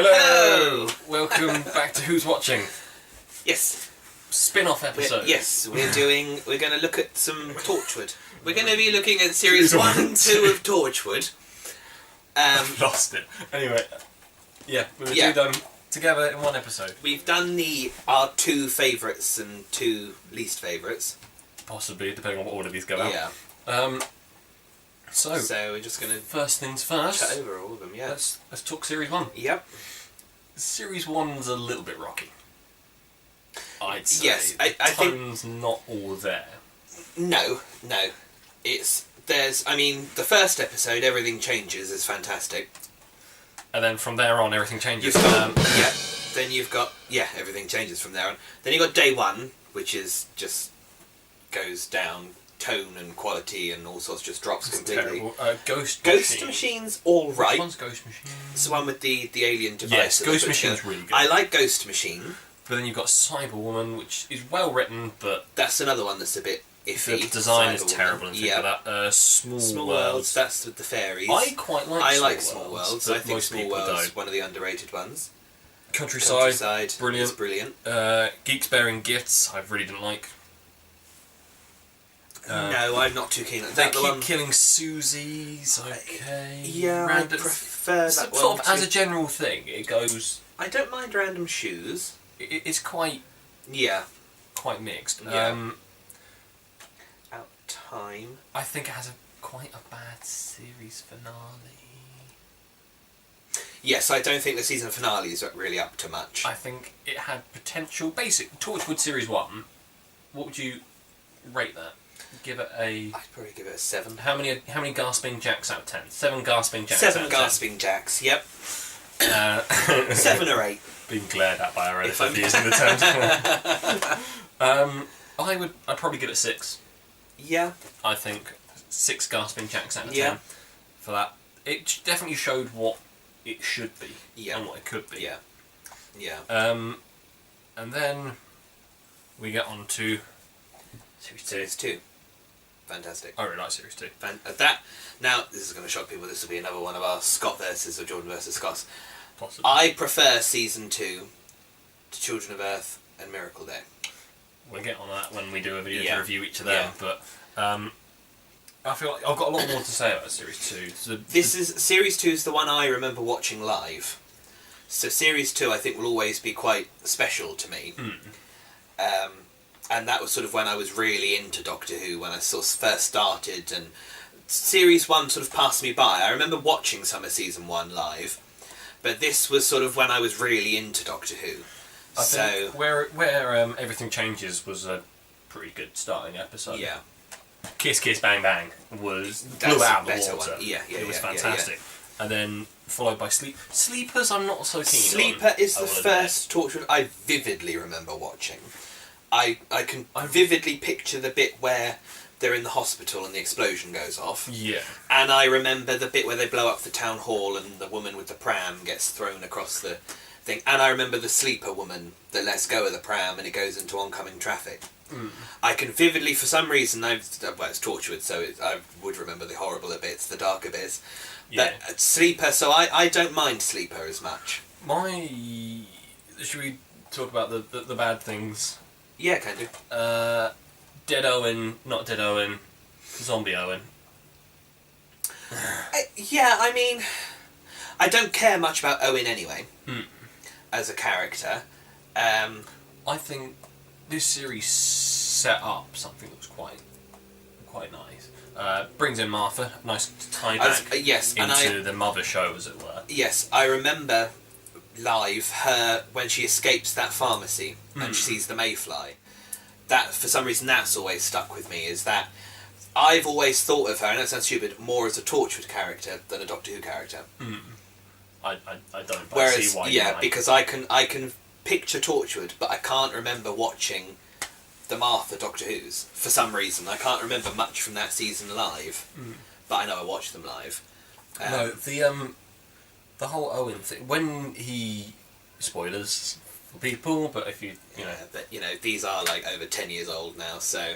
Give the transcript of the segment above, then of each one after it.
Hello! Welcome back to Who's Watching? Yes. Spin-off episode. We're going to look at some Torchwood. We're going to be looking at series 1 and 2 of Torchwood. I've lost it. Anyway, we're going to do them together in one episode. We've done our 2 favourites and 2 least favourites. Possibly, depending on what order these go out. Yeah. So we're just going to... First things first. Chat over all of them, yeah. Let's talk series 1. Yep. Series 1's a little bit rocky. I'd say. Yes, the tone's not all there. No. The first episode, Everything Changes, is fantastic. And then from there on, everything changes. Then you've got... everything changes from there on. Then you've got Day 1, which is just... goes down... tone and quality and all sorts just drops completely. Terrible. Ghost Machine's all right. Which one's Ghost Machine? It's the one with the alien device. Yes, Ghost Machine's really good. I like Ghost Machine. But then you've got Cyberwoman, which is well written, but... That's another one that's a bit iffy. The design is terrible and things like that. Small Worlds. That's with the fairies. I quite like Small Worlds. I think Small Worlds is one of the underrated ones. Countryside, brilliant. Is brilliant. Geeks Bearing Gifts, I really didn't like. No, I'm not too keen on that. They keep killing Susie's okay. I prefer that one. Sort of as a general thing, it goes... I don't mind random shoes. It's quite... quite mixed. Out Time. I think it has quite a bad series finale. Yes, I don't think the season finale is really up to much. I think it had potential. Torchwood Series 1, what would you rate that? Give it a... I'd probably give it a 7. How many gasping jacks out of 10? 7 gasping jacks 7 out of 10. gasping jacks, yep. 7 or 8. Being glared at by our editor for using the terms. I'd probably give it 6. Yeah. I think 6 gasping jacks out of 10 for that. It definitely showed what it should be and what it could be. Yeah. And then we get on to Series 2. Fantastic. I really like Series 2. Now, this is going to shock people, this will be another one of our Scott versus, or Jordan versus Scott. Possibly. I prefer Season 2 to Children of Earth and Miracle Day. We'll get on that when we do a video to review each of them, but I feel like I've got a lot more to say about Series 2. Series 2 is the one I remember watching live. So Series 2 I think will always be quite special to me. And that was sort of when I was really into Doctor Who, when I sort of first started, and Series 1 sort of passed me by. I remember watching some of Season 1 live, but this was sort of when I was really into Doctor Who. I think where Everything Changes was a pretty good starting episode. Yeah. Kiss Kiss Bang Bang blew out the water. It was fantastic. And then followed by Sleepers I'm not so keen Sleeper on. is the first Torchwood I vividly remember watching. I can vividly picture the bit where they're in the hospital and the explosion goes off. Yeah. And I remember the bit where they blow up the town hall and the woman with the pram gets thrown across the thing. And I remember the sleeper woman that lets go of the pram and it goes into oncoming traffic. I can vividly, for some reason, it's Torchwood, so I would remember the horrible bits, the darker bits. Yeah. But Sleeper, so I don't mind Sleeper as much. Should we talk about the bad things? Yeah, can do. Dead Owen, not Dead Owen, Zombie Owen. I mean, I don't care much about Owen anyway, as a character. I think this series set up something that was quite nice. Brings in Martha, nice tie back into the mother show, as it were. Yes, I remember live her when she escapes that pharmacy and she sees the mayfly. That, for some reason, that's always stuck with me, is that I've always thought of her, and that sounds stupid, more as a Torchwood character than a Doctor Who character. I don't, but I see why you like. Because I can picture Torchwood, but I can't remember watching the Martha Doctor Who's for some reason. I can't remember much from that season live, but I know I watched them live. No, the whole Owen thing, when he... Spoilers for people, but if you know... But, these are, over 10 years old now, so...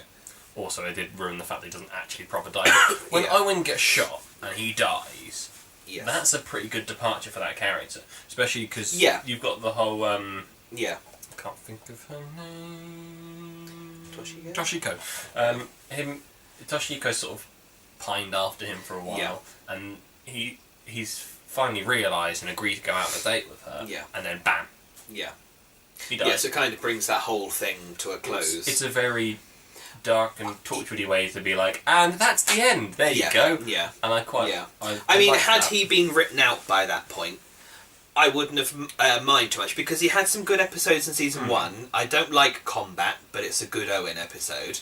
Also, it did ruin the fact that he doesn't actually proper die. When Owen gets shot, and he dies, Yes. That's a pretty good departure for that character, especially because you've got the whole. I can't think of her name. Toshiko. Toshiko sort of pined after him for a while, and he's finally realised and agreed to go out on a date with her. Yeah. And then bam. Yeah. He dies. Yeah, so it kind of brings that whole thing to a close. It's a very dark and Torchwoody way to be like, and that's the end. There you go. Yeah. And I quite. Yeah. I mean, like had that. he been written out by that point, I wouldn't have mind too much, because he had some good episodes in season 1. I don't like Combat, but it's a good Owen episode.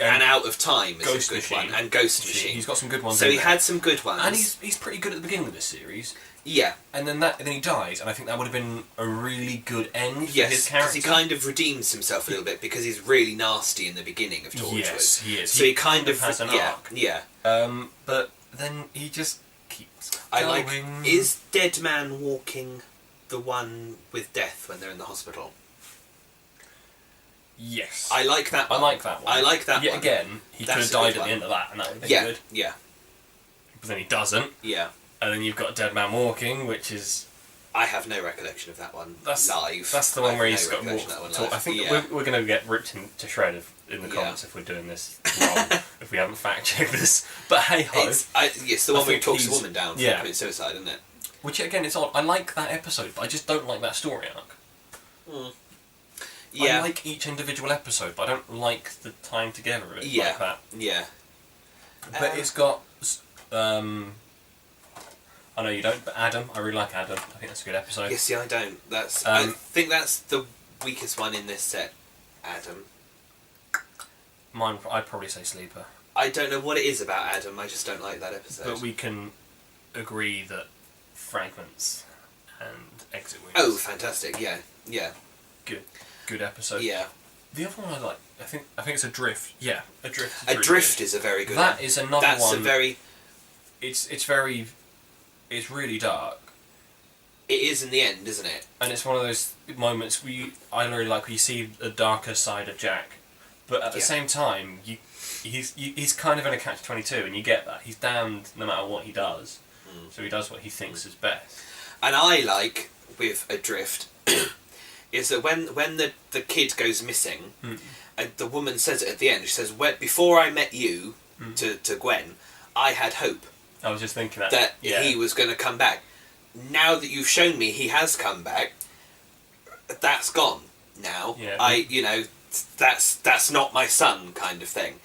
And Out of Time is Ghost a good Machine. one, and Ghost Machine. He's got some good ones. So he had some good ones, and he's pretty good at the beginning of this series. Yeah. And then he dies, and I think that would have been a really good end for his Yes, character. because he kind of redeems himself a little bit, because he's really nasty in the beginning of Torchwood. Yes, he is. So he kind of has an arc. Yeah. But then he just keeps I going. like. Is Dead Man Walking the one with death when they're in the hospital? Yes. I like that one. I like that one. I like that Yet one. again, he could have died at the end of that, and that would have been good. Yeah. But then he doesn't. Yeah. And then you've got Dead Man Walking, which is... I have no recollection of that one live. That's the one where he's got more... I think we're going to get ripped to shred in the comments if we're doing this wrong, if we haven't fact-checked this. But hey-ho. It's the one where he talks a woman down for committing suicide, isn't it? Which, again, it's odd. I like that episode, but I just don't like that story arc. Yeah. I like each individual episode, but I don't like the time together of it like that. Yeah. But it's got... I know you don't, but Adam, I really like Adam. I think that's a good episode. Yes, I don't. I think that's the weakest one in this set, Adam. Mine, I'd probably say Sleeper. I don't know what it is about Adam, I just don't like that episode. But we can agree that Fragments and Exit Wounds... Oh, fantastic, yeah. Good episode. Yeah. The other one I like, I think it's Adrift. Yeah, Adrift. Adrift is a very good one. That is another one. That's a very... It's really dark. It is in the end, isn't it? And it's one of those moments I really like where you see the darker side of Jack, but at the same time, he's kind of in a catch-22, and you get that. He's damned no matter what he does, so he does what he thinks is best. And I like, with Adrift, is that when the kid goes missing, the woman says it at the end, she says, before I met you, to Gwen, I had hope. I was just thinking that he was going to come back. Now that you've shown me he has come back, that's gone now. Yeah. That's not my son, kind of thing.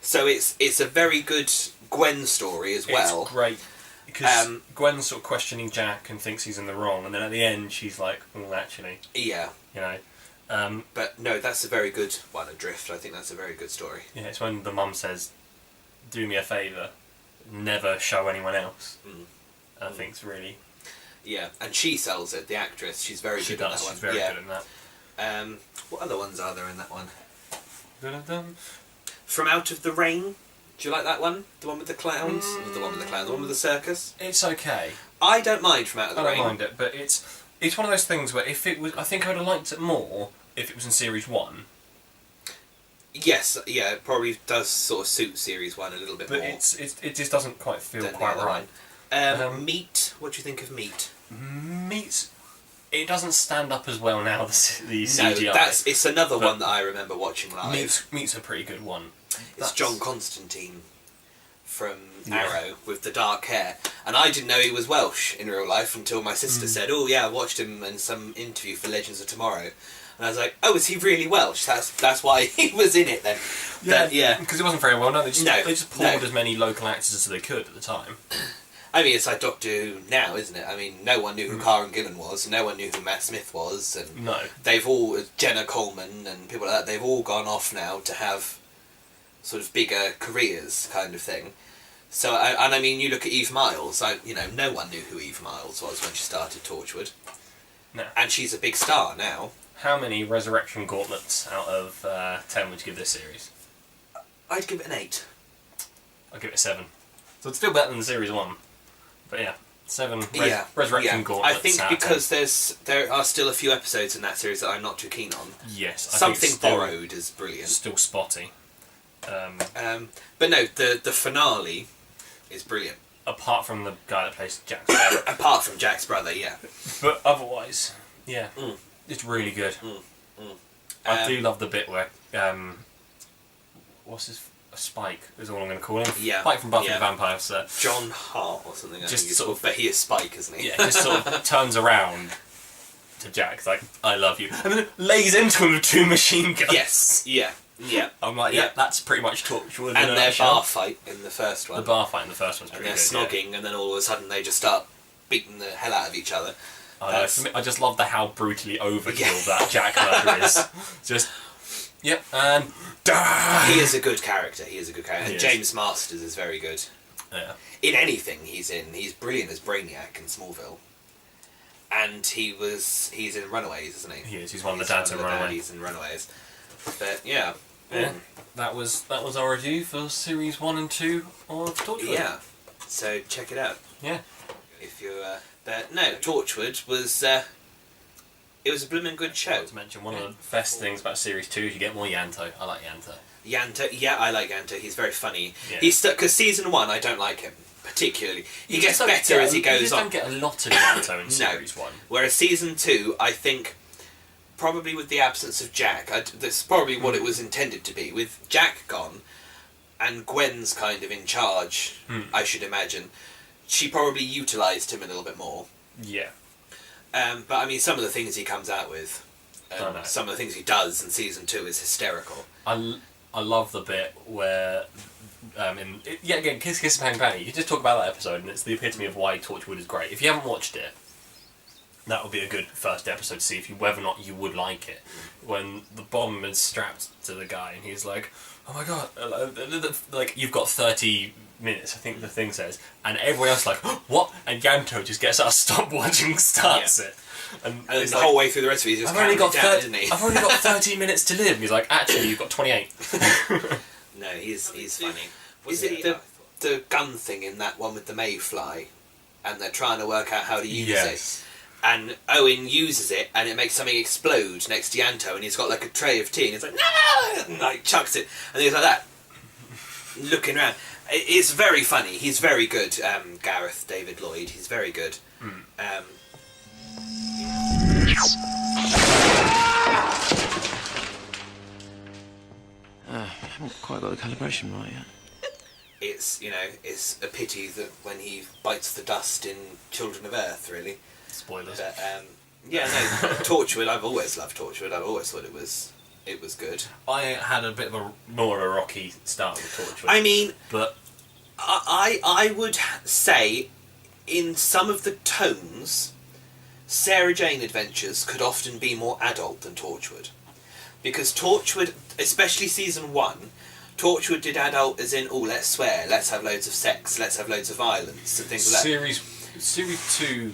So it's a very good Gwen story as well. It's great because Gwen's sort of questioning Jack and thinks he's in the wrong, and then at the end she's like, "Oh, actually." Yeah. You know. But no, that's a very good one. Adrift. I think that's a very good story. Yeah, it's when the mum says, "Do me a favour, never show anyone else." I think it's really... Yeah, and she sells it, the actress. She's very good in that one. She's very good in that. What other ones are there in that one? Dun-dun-dun. From Out of the Rain. Do you like that one? The one with the clowns? The one with the clowns. The one with the circus? It's okay. I don't mind From Out of the Rain. I don't mind it, but it's one of those things where if it was... I think I would have liked it more if it was in Series 1. Yes, yeah, it probably does sort of suit Series 1 a little bit more. But it just doesn't quite feel quite right. Meat. What do you think of Meat? Meat... It doesn't stand up as well now, the CGI. No, it's another one that I remember watching live. Meat's a pretty good one. It's John Constantine from Arrow with the dark hair. And I didn't know he was Welsh in real life until my sister said, "Oh yeah, I watched him in some interview for Legends of Tomorrow." And I was like, "Oh, is he really Welsh? That's why he was in it then." Yeah, because it wasn't very well known. They just pulled as many local actors as they could at the time. I mean, it's like Doctor Who now, isn't it? I mean, no one knew who Karen Gillan was, no one knew who Matt Smith was, and no. They've all, Jenna Coleman and people like that, they've all gone off now to have sort of bigger careers, kind of thing. So, I mean, you look at Eve Miles, no one knew who Eve Miles was when she started Torchwood. No. And she's a big star now. How many Resurrection Gauntlets out of 10 would you give this series? I'd give it an 8. I'd give it a 7. So it's still better than the Series 1. But yeah, 7 Resurrection Gauntlets. I think because there are still a few episodes in that series that I'm not too keen on. Yes. Something Borrowed is brilliant. Still spotty. But no, the finale is brilliant. apart from the guy that plays Jack's brother. Apart from Jack's brother, yeah. But otherwise, yeah, it's really good. I do love the bit where what's his Spike is all I'm going to call him. Yeah, Spike from Buffy the Vampire Slayer. John Hart or something. Just sort of, but he is Spike, isn't he? Yeah, just sort of turns around to Jack, like, I love you, and then lays into him with 2 machine guns. Yes, yeah. I'm like, yeah, that's pretty much Torchwood. And their bar fight in the first one. The bar fight in the first one's pretty good. And they're snogging, and then all of a sudden they just start beating the hell out of each other. For me, I just love how brutally overkill that Jack murder is. Just, yep, and die! He is a good character. And James Masters is very good. Yeah. In anything he's in, he's brilliant as Brainiac in Smallville. And he's in Runaways, isn't he? He is. He's one of the dads in Runaways. He's in Runaways. But yeah. That was our review for series 1 and 2 of Torchwood. Yeah. So check it out. Yeah. If you but no, Torchwood was it was a blooming good show. Not to mention one of the best things about series 2 is you get more Yanto. I like Yanto. Yanto, yeah, I like Yanto. He's very funny. Yeah. He's because season 1 I don't like him particularly. He gets better as he goes on. You just don't get a lot of Yanto in series 1. Whereas season 2, I think, probably with the absence of Jack, that's probably what it was intended to be. With Jack gone, and Gwen's kind of in charge, I should imagine, she probably utilised him a little bit more. Yeah. But I mean, some of the things he comes out with, some of the things he does in season 2 is hysterical. I love the bit where, again, Kiss Kiss Bang Bang. You just talk about that episode, and it's the epitome of why Torchwood is great. If you haven't watched it, that would be a good first episode to see whether or not you would like it. When the bomb is strapped to the guy, and he's like, "Oh my god!" Like, you've got 30 minutes, I think the thing says, and everyone else like, "What?" And Yanto just gets out of stopwatch and starts it. And the whole way through the rest of it, he's just I've only got isn't he? I've only got 13 minutes to live. And he's like, actually, you've got 28. No, he's funny. Is it the gun thing in that one with the mayfly, and they're trying to work out how to use it? And Owen uses it, and it makes something explode next to Yanto, and he's got like a tray of tea, and he's like, no! And like chucks it, and he's like that, looking around. It's very funny. He's very good, Gareth David Lloyd. He's very good. I haven't quite got the calibration right yet. It's a pity that when he bites the dust in Children of Earth, really. Spoilers. But, Torchwood. I've always loved Torchwood. I've always thought it was good. I had a bit of more of a rocky start with Torchwood. I mean, but I would say, in some of the tones, Sarah Jane Adventures could often be more adult than Torchwood, because Torchwood, especially season 1, Torchwood did adult as in, let's swear, let's have loads of sex, let's have loads of violence and things like that. Series 2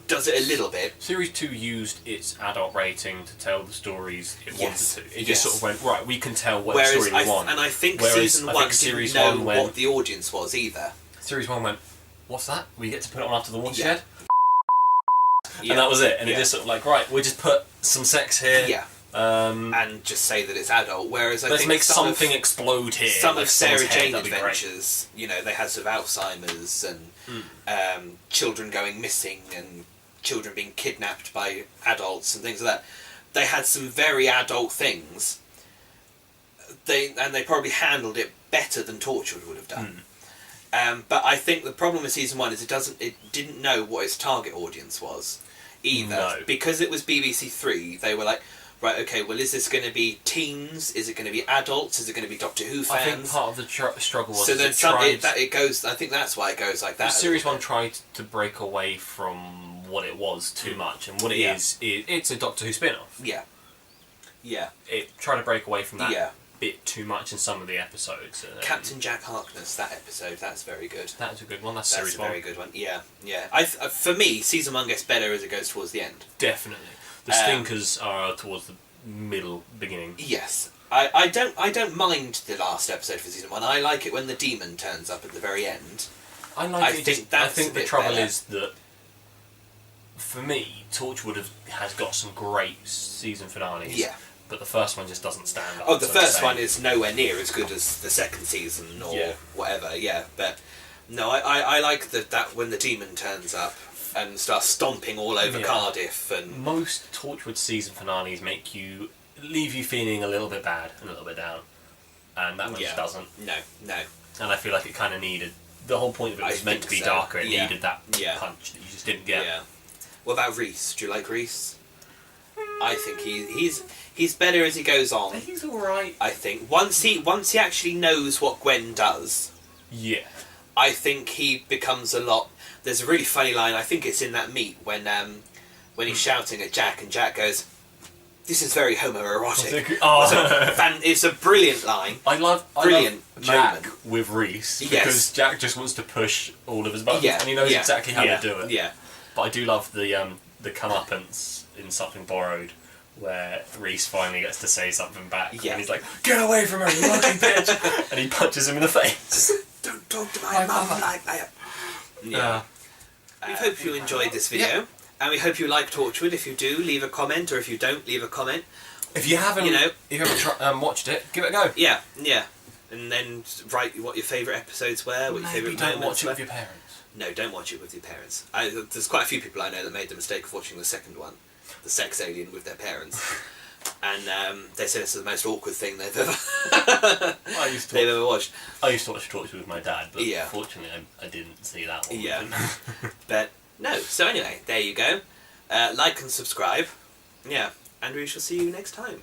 does it a little bit. Series 2 used its adult rating to tell the stories it wanted to. It just sort of went, right, we can tell what story we want. And I think season 1 didn't know what the audience was either. Series 1 went, what's that? We get to put it on after the watershed? And that was it. And it just sort of like, right, we'll just put some sex here. Yeah. And just say that it's adult, whereas let's make something explode here. Some of Sarah Jane Adventures, they had sort of Alzheimer's and children going missing and children being kidnapped by adults and things like that. They had some very adult things. They probably handled it better than Torchwood would have done. But I think the problem with season 1 is it didn't know what its target audience was either. No. Because it was BBC 3, they were like, right, okay, well, is this going to be teens? Is it going to be adults? Is it going to be Doctor Who fans? I think part of the struggle was it goes. I think that's why it goes like that. Series 1 tried to break away from what it was too much, and what it is, it's a Doctor Who spin-off. Yeah. Yeah. It tried to break away from that bit too much in some of the episodes. Captain Jack Harkness, that episode, that's very good. That's a good one. That's series 1. That's a very good one. Yeah, yeah. For me, season 1 gets better as it goes towards the end. Definitely. The stinkers are towards the middle, beginning. Yes. I don't mind the last episode for season 1. I like it when the demon turns up at the very end. I think the trouble is that, for me, Torchwood has got some great season finales. Yeah. But the first one just doesn't stand up. Oh, the first one is nowhere near as good as the second season or whatever, yeah. But No, I like that when the demon turns up and starts stomping all over Cardiff. And most Torchwood season finales leave you feeling a little bit bad and a little bit down, and that one just doesn't. No. And I feel like it kind of needed. The whole point of it was meant to be darker. It needed that punch that you just didn't get. Yeah. What about Reese? Do you like Reese? I think he's better as he goes on. He's all right. I think once he actually knows what Gwen does. Yeah. I think he becomes a lot. There's a really funny line. I think it's in that meet when he's shouting at Jack and Jack goes, "This is very homoerotic." It's a brilliant line. I love Jack moment. with Reese because Jack just wants to push all of his buttons and he knows exactly how to do it. Yeah. But I do love the comeuppance in Something Borrowed, where Reese finally gets to say something back. And he's like, "Get away from her, you lucky bitch!" And he punches him in the face. Don't talk to my mum like that. Yeah. We hope you enjoyed this video. And we hope you like Torchwood. If you do, leave a comment, or if you don't, leave a comment. If you haven't, watched it, give it a go. Yeah. And then write what your favourite episodes were, what your favourite don't moments watch it were. with your parents. No, don't watch it with your parents. There's quite a few people I know that made the mistake of watching the second one, the sex alien with their parents, and they say this is the most awkward thing they've ever watched. I used to watch Torchwood with my dad, but fortunately I didn't see that one. Yeah, but no. So anyway, there you go. Like and subscribe. Yeah, and we shall see you next time.